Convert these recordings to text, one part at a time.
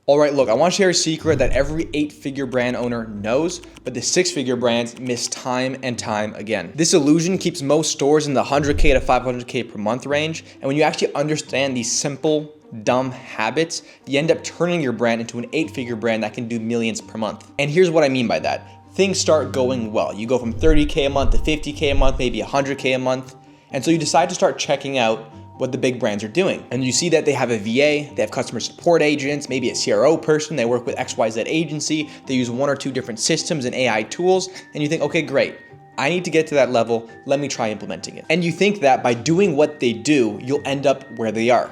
All right, look, I want to share a secret that every 8-figure brand owner knows, but the 6-figure brands miss time and time again. This illusion keeps most stores in the 100K to 500K per month range. And when you actually understand these simple, dumb habits, you end up turning your brand into an 8-figure brand that can do millions per month. And here's what I mean by that. Things start going well. You go from 30K a month to 50K a month, maybe 100K a month. And so you decide to start checking out what the big brands are doing. And you see that they have a VA, they have customer support agents, maybe a CRO person, they work with XYZ agency, they use 1 or 2 different systems and AI tools, and you think, okay, great, I need to get to that level, let me try implementing it. And you think that by doing what they do, you'll end up where they are.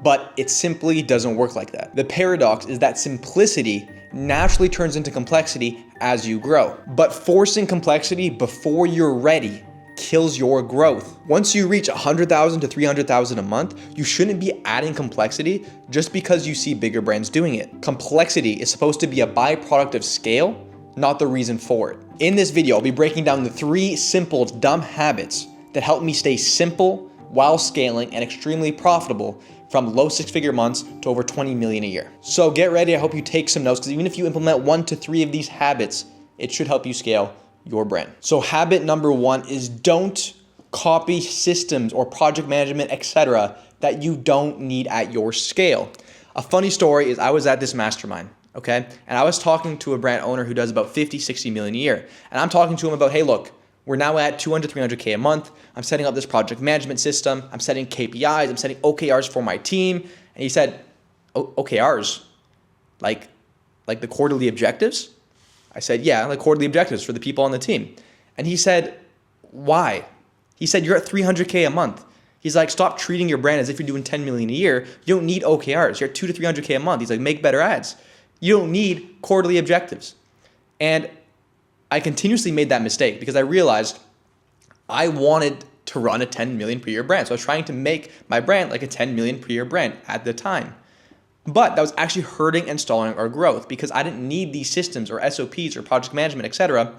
But it simply doesn't work like that. The paradox is that simplicity naturally turns into complexity as you grow. But forcing complexity before you're ready kills your growth. Once you reach 100,000 to 300,000 a month, you shouldn't be adding complexity just because you see bigger brands doing it. Complexity is supposed to be a byproduct of scale, not the reason for it. In this video, I'll be breaking down the 3 simple, dumb habits that help me stay simple while scaling and extremely profitable from low 6-figure months to over 20 million a year. So get ready, I hope you take some notes, because even if you implement 1 to 3 of these habits, it should help you scale your brand. So habit number 1 is don't copy systems or project management, etc. that you don't need at your scale. A funny story is I was at this mastermind, okay? And I was talking to a brand owner who does about 50, 60 million a year. And I'm talking to him about, hey, look, we're now at 200, 300K a month. I'm setting up this project management system. I'm setting KPIs. I'm setting OKRs for my team. And he said, OKRs? Like the quarterly objectives? I said, yeah, like quarterly objectives for the people on the team. And he said, why? He said, you're at 300K a month. He's like, stop treating your brand as if you're doing 10 million a year. You don't need OKRs. You're at 2 to 300K a month. He's like, make better ads. You don't need quarterly objectives. And I continuously made that mistake because I realized I wanted to run a 10 million per year brand. So I was trying to make my brand like a 10 million per year brand at the time. But that was actually hurting and stalling our growth because I didn't need these systems or SOPs or project management, etc.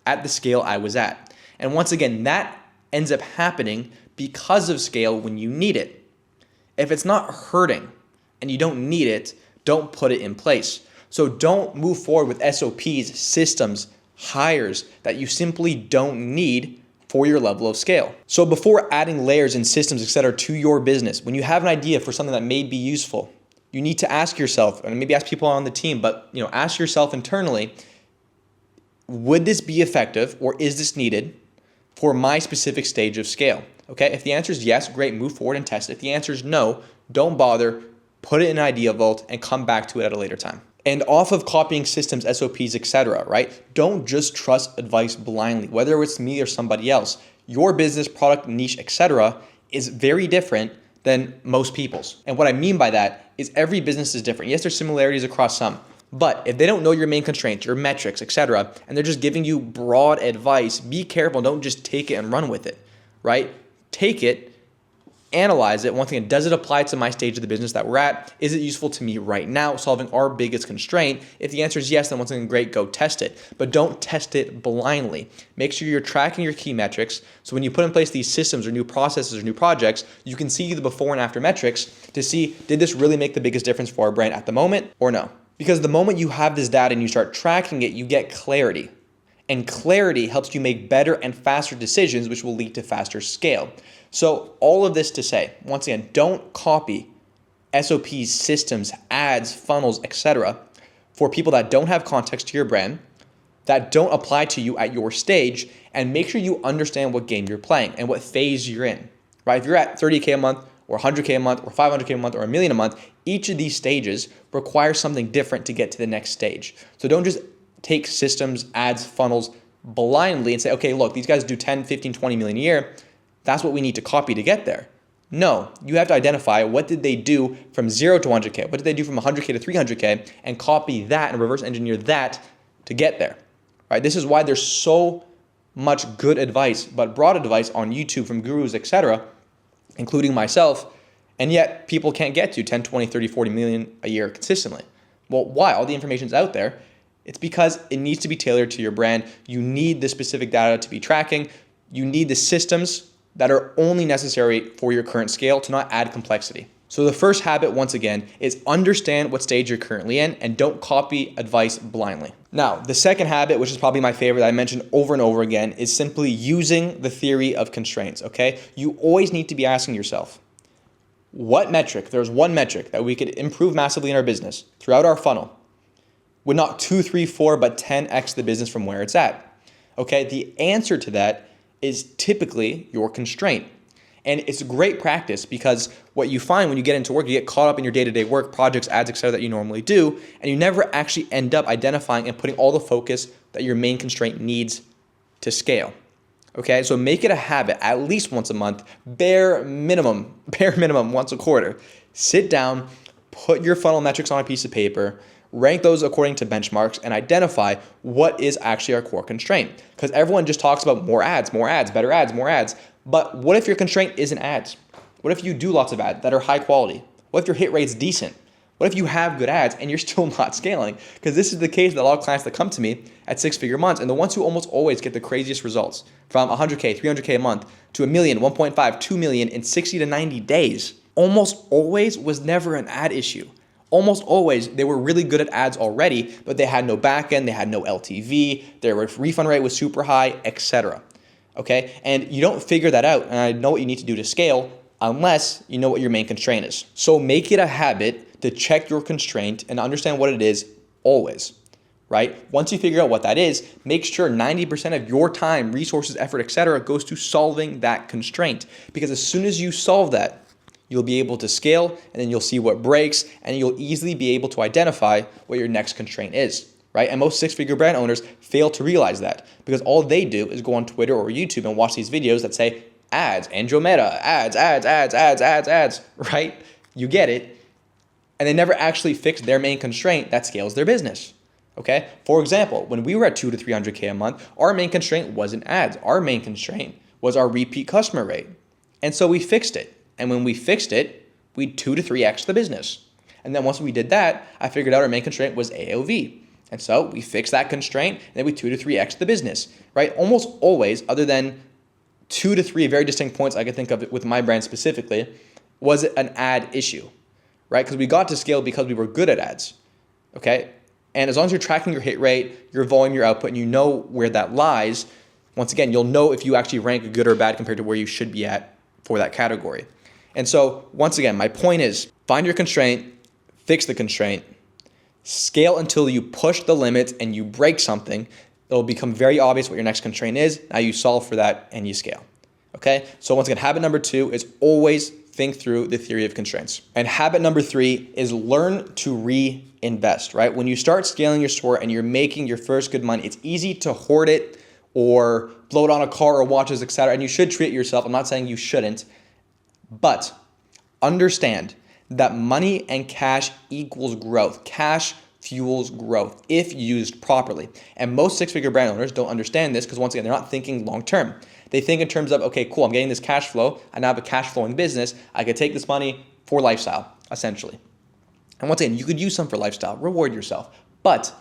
at the scale I was at. And once again, that ends up happening because of scale when you need it. If it's not hurting and you don't need it, don't put it in place. So don't move forward with SOPs, systems, hires that you simply don't need for your level of scale. So before adding layers and systems, etc. to your business, when you have an idea for something that may be useful, you need to ask yourself, and maybe ask people on the team, but ask yourself internally, would this be effective or is this needed for my specific stage of scale? Okay, if the answer is yes, great, move forward and test it. If the answer is no, don't bother, put it in an idea vault and come back to it at a later time. And off of copying systems, SOPs, etc., right? Don't just trust advice blindly, whether it's me or somebody else. Your business, product, niche, etc. is very different than most people's. And what I mean by that is every business is different. Yes, there's similarities across some, but if they don't know your main constraints, your metrics, etc., and they're just giving you broad advice, be careful. Don't just take it and run with it, right? Take it, analyze it. Once again, does it apply to my stage of the business that we're at? Is it useful to me right now, solving our biggest constraint? If the answer is yes, then once again, great, go test it. But don't test it blindly. Make sure you're tracking your key metrics. So when you put in place these systems or new processes or new projects, you can see the before and after metrics to see, did this really make the biggest difference for our brand at the moment or no? Because the moment you have this data and you start tracking it, you get clarity. And clarity helps you make better and faster decisions, which will lead to faster scale. So all of this to say, once again, don't copy SOPs, systems, ads, funnels, etc. for people that don't have context to your brand, that don't apply to you at your stage, and make sure you understand what game you're playing and what phase you're in, right? If you're at 30K a month or 100K a month or 500K a month or $1 million a month, each of these stages requires something different to get to the next stage. So don't just take systems, ads, funnels blindly and say, okay, look, these guys do 10, 15, 20 million a year. That's what we need to copy to get there. No, you have to identify what did they do from 0 to 100K? What did they do from 100K to 300K? And copy that and reverse engineer that to get there, right? This is why there's so much good advice, but broad advice on YouTube from gurus, etc., including myself, and yet people can't get to 10, 20, 30, 40 million a year consistently. Well, why? All the information's out there. It's because it needs to be tailored to your brand. You need the specific data to be tracking. You need the systems that are only necessary for your current scale to not add complexity. So the first habit, once again, is understand what stage you're currently in and don't copy advice blindly. Now, the second habit, which is probably my favorite that I mentioned over and over again, is simply using the theory of constraints, okay? You always need to be asking yourself, what metric, if there's one metric that we could improve massively in our business throughout our funnel, would not 2, 3, 4, but 10x the business from where it's at? Okay, the answer to that is typically your constraint. And it's great practice because what you find when you get into work, you get caught up in your day-to-day work, projects, ads, etc. that you normally do, and you never actually end up identifying and putting all the focus that your main constraint needs to scale. Okay, so make it a habit at least once a month, bare minimum once a quarter. Sit down, put your funnel metrics on a piece of paper, rank those according to benchmarks, and identify what is actually our core constraint. Because everyone just talks about more ads, better ads, more ads. But what if your constraint isn't ads? What if you do lots of ads that are high quality? What if your hit rate's decent? What if you have good ads and you're still not scaling? Because this is the case with a lot of clients that come to me at 6-figure months, and the ones who almost always get the craziest results, from 100K, 300K a month to $1 million, 1.5, 2 million in 60 to 90 days, almost always was never an ad issue. Almost always, they were really good at ads already, but they had no backend, they had no LTV, their refund rate was super high, etc. Okay, and you don't figure that out, and I know what you need to do to scale unless you know what your main constraint is. So make it a habit to check your constraint and understand what it is always, right? Once you figure out what that is, make sure 90% of your time, resources, effort, etc. goes to solving that constraint. Because as soon as you solve that, you'll be able to scale, and then you'll see what breaks, and you'll easily be able to identify what your next constraint is. Right? And most 6-figure brand owners fail to realize that because all they do is go on Twitter or YouTube and watch these videos that say ads, Andromeda, ads, right? You get it. And they never actually fix their main constraint that scales their business. Okay? For example, when we were at 2 to 300K a month, our main constraint wasn't ads. Our main constraint was our repeat customer rate. And so we fixed it. And when we fixed it, we 2 to 3x the business. And then once we did that, I figured out our main constraint was AOV. And so we fix that constraint, and then we 2 to 3x the business, right? Almost always, other than 2 to 3 very distinct points I could think of with my brand specifically, was it an ad issue, right? Because we got to scale because we were good at ads, okay? And as long as you're tracking your hit rate, your volume, your output, and you know where that lies, once again, you'll know if you actually rank good or bad compared to where you should be at for that category. And so, once again, my point is find your constraint, fix the constraint, scale until you push the limits and you break something. It'll become very obvious what your next constraint is. Now you solve for that and you scale. Okay? So once again, habit number 2 is always think through the theory of constraints. And habit number 3 is learn to reinvest, right? When you start scaling your store and you're making your first good money, it's easy to hoard it or blow it on a car or watches, etc. And you should treat yourself. I'm not saying you shouldn't, but understand that money and cash equals growth. Cash fuels growth if used properly. And most 6-figure brand owners don't understand this because once again, they're not thinking long-term. They think in terms of, okay, cool, I'm getting this cash flow. I now have a cash flowing business. I could take this money for lifestyle, essentially. And once again, you could use some for lifestyle, reward yourself. But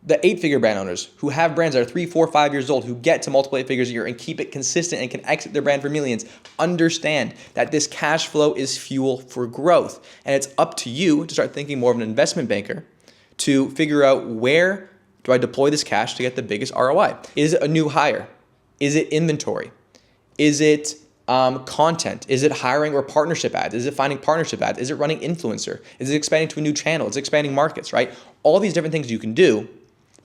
the 8-figure brand owners who have brands that are 3, 4, 5 years old, who get to multiple 8 figures a year and keep it consistent and can exit their brand for millions, understand that this cash flow is fuel for growth. And it's up to you to start thinking more of an investment banker to figure out where do I deploy this cash to get the biggest ROI. Is it a new hire? Is it inventory? Is it content? Is it hiring or partnership ads? Is it finding partnership ads? Is it running influencer? Is it expanding to a new channel? Is it expanding markets, right? All these different things you can do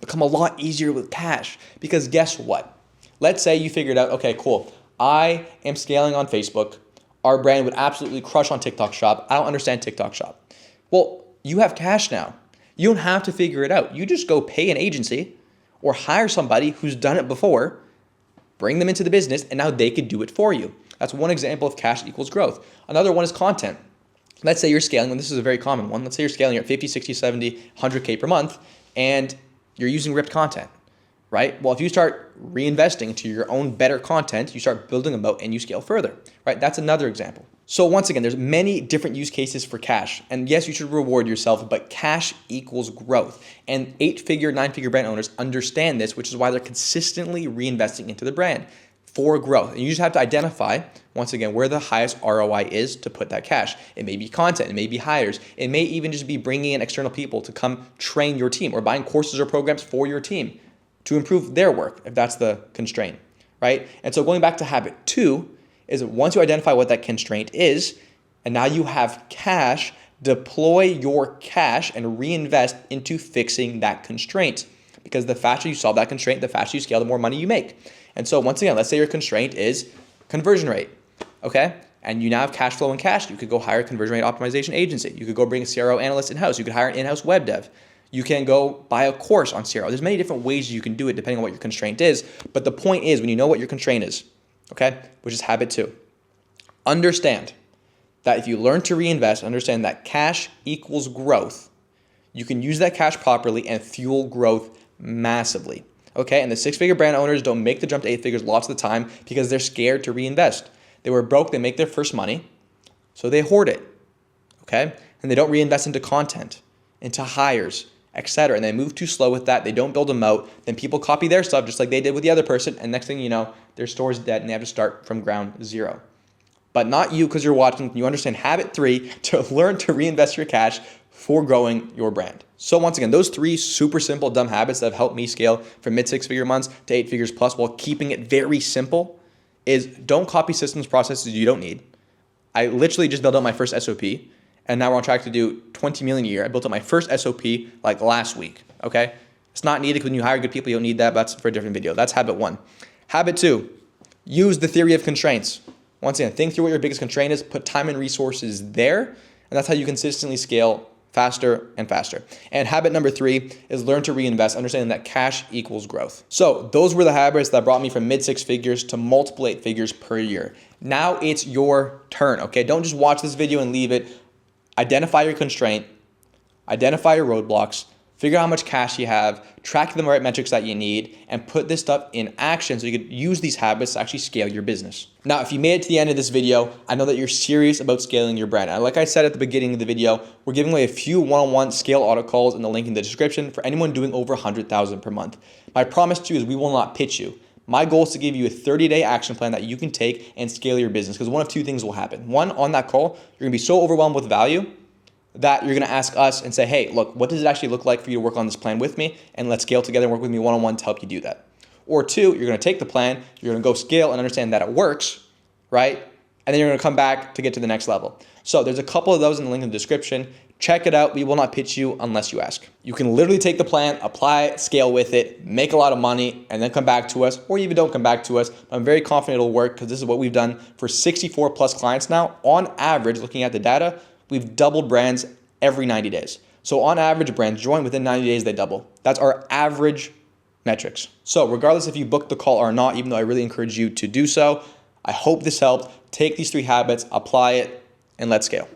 become a lot easier with cash because guess what? Let's say you figured out, okay, cool. I am scaling on Facebook. Our brand would absolutely crush on TikTok Shop. I don't understand TikTok Shop. Well, you have cash now. You don't have to figure it out. You just go pay an agency or hire somebody who's done it before, bring them into the business, and now they could do it for you. That's one example of cash equals growth. Another one is content. Let's say you're scaling, and this is a very common one. Let's say you're scaling at 50, 60, 70, 100K per month, and you're using ripped content, right? Well, if you start reinvesting into your own better content, you start building a moat and you scale further, right? That's another example. So once again, there's many different use cases for cash. And yes, you should reward yourself, but cash equals growth. And 8-figure, 9-figure brand owners understand this, which is why they're consistently reinvesting into the brand. for growth. And you just have to identify, once again, where the highest ROI is to put that cash. It may be content, it may be hires, it may even just be bringing in external people to come train your team or buying courses or programs for your team to improve their work, if that's the constraint, right? And so going back to habit 2 is once you identify what that constraint is, and now you have cash, deploy your cash and reinvest into fixing that constraint. Because the faster you solve that constraint, the faster you scale, the more money you make. And so once again, let's say your constraint is conversion rate, okay? And you now have cash flow and cash. You could go hire a conversion rate optimization agency. You could go bring a CRO analyst in-house. You could hire an in-house web dev. You can go buy a course on CRO. There's many different ways you can do it depending on what your constraint is. But the point is, when you know what your constraint is, okay, which is habit 2, understand that if you learn to reinvest, understand that cash equals growth, you can use that cash properly and fuel growth massively. Okay, and the 6-figure brand owners don't make the jump to 8 figures lots of the time because they're scared to reinvest. They were broke, they make their first money, so they hoard it, okay? And they don't reinvest into content, into hires, etc. And they move too slow with that, they don't build a moat, then people copy their stuff just like they did with the other person, and next thing you know, their store's dead and they have to start from ground zero. But not you, because you're watching, you understand habit 3 to learn to reinvest your cash for growing your brand. So once again, those 3 super simple dumb habits that have helped me scale from mid 6-figure months to 8 figures plus while keeping it very simple is don't copy systems processes you don't need. I literally just built out my first SOP and now we're on track to do 20 million a year. I built up my first SOP like last week, okay? It's not needed when you hire good people, you don't need that, but that's for a different video. That's habit 1. Habit 2, use the theory of constraints. Once again, think through what your biggest constraint is, put time and resources there, and that's how you consistently scale faster and faster. And habit number 3 is learn to reinvest, understanding that cash equals growth. So those were the habits that brought me from mid 6 figures to multiple 8 figures per year. Now it's your turn, okay? Don't just watch this video and leave it. Identify your constraint, identify your roadblocks, figure out how much cash you have, track the right metrics that you need, and put this stuff in action so you could use these habits to actually scale your business. Now, if you made it to the end of this video, I know that you're serious about scaling your brand. And like I said at the beginning of the video, we're giving away a few one-on-one scale audit calls in the link in the description for anyone doing over 100,000 per month. My promise to you is we will not pitch you. My goal is to give you a 30-day action plan that you can take and scale your business, because one of 2 things will happen. One, on that call, you're gonna be so overwhelmed with value that you're gonna ask us and say, hey, look, what does it actually look like for you to work on this plan with me, and let's scale together and work with me one-on-one to help you do that. Or 2, you're gonna take the plan, you're gonna go scale and understand that it works, right? And then you're gonna come back to get to the next level. So there's a couple of those in the link in the description. Check it out. We will not pitch you unless you ask. You can literally take the plan, apply it, scale with it, make a lot of money, and then come back to us, or even don't come back to us. I'm very confident it'll work because this is what we've done for 64 plus clients now. On average, looking at the data, we've doubled brands every 90 days. So on average, brands join within 90 days, they double. That's our average metrics. So regardless if you booked the call or not, even though I really encourage you to do so, I hope this helped. Take these 3 habits, apply it, and let's scale.